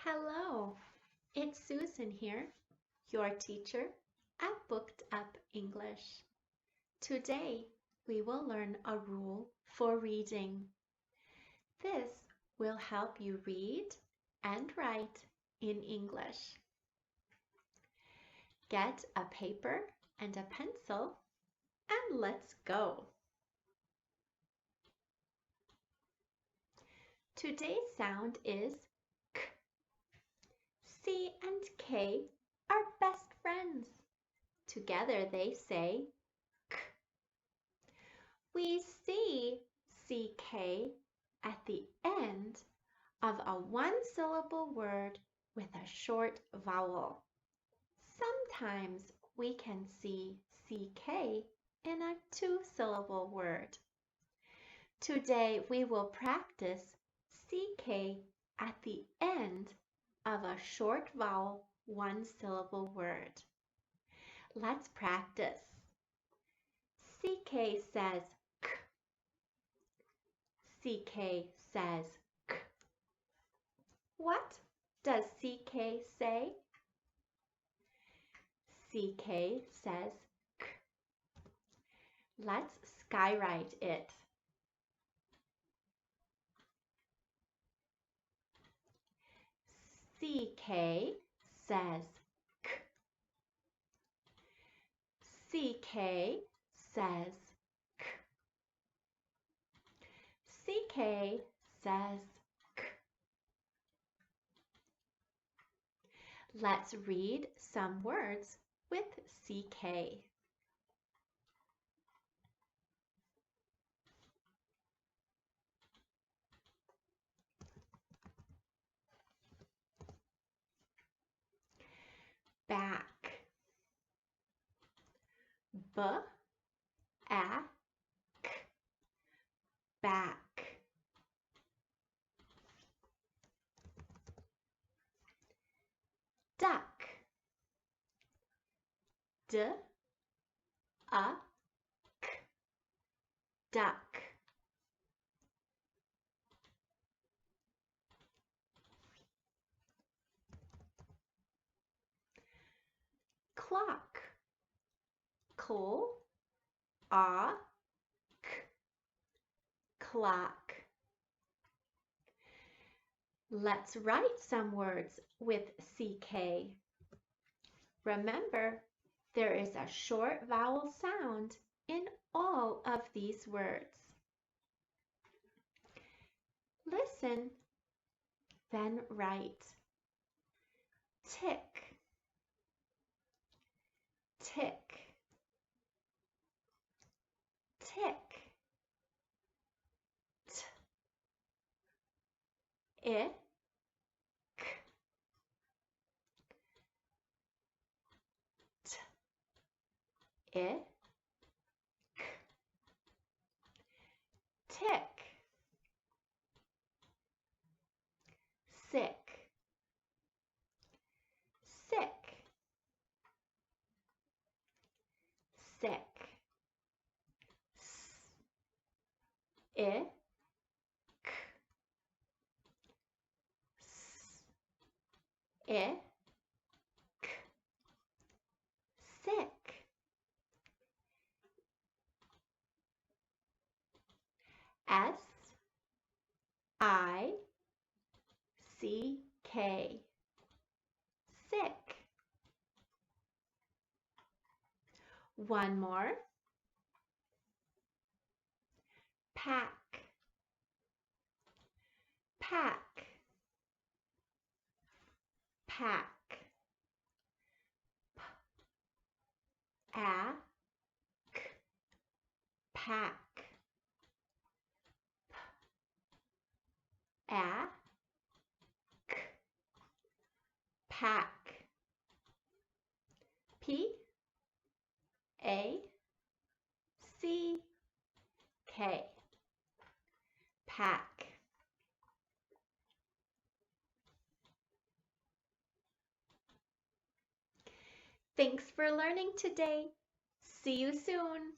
Hello, it's Susan here, your teacher at Booked Up English. Today, we will learn a rule for reading. This will help you read and write in English. Get a paper and a pencil and let's go. Today's sound is K. C and K are best friends. Together they say K. We see CK at the end of a one-syllable word with a short vowel. Sometimes we can see CK in a two-syllable word. Today we will practice CK at the end of a short vowel one-syllable word. Let's practice. CK says K. CK says K. What does CK say? CK says K. Let's skywrite it. CK says K. CK says K. CK says K. Let's read some words with CK. Back. B-A-C. Back. Duck. D-A-C. Duck. Clock. C-L-A-C. Clock. Let's write some words with CK. Remember, there is a short vowel sound in all of these words. Listen, then write. Tick. Tick. Tick. T-I-C. T-I-C. Tick. Sick. Sick. Sick. S-I-C. S-I-C. Sick. S-I-C-K. Sick. One more. Pack. Pack. Pack. P-A-C. Pack. P-A-C. Pack. P-A-C-K. Pack. Thanks for learning today. See you soon.